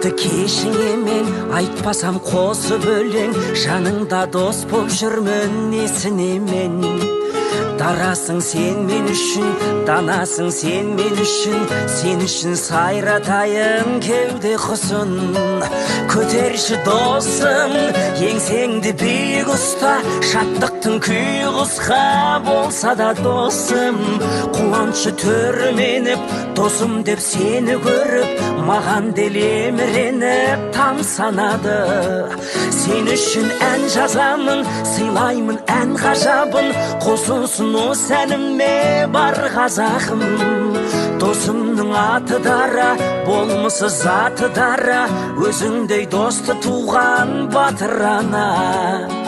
атты кешіңемен айтпасам қосып өлең, жаныңда дос боп жүрмін несінемен. Дарасың сен мен үшін, данасың сен мен үшін, сен үшін сайратайын кеуде құсын. Көтерші досым, еңсеңді биік ұста, шаттықтың күй қысқа болса да досым. Қуаншы түрменіп, досым деп сені көріп, маған делеміреніп тамсанады. Сен үшін ән жазамын, сыйлаймын ән ғажабын, қосылсын осы әніме бар қазағым. Досымның аты дара, болмысы заты дара, өзіңдей досты туған батыр ана.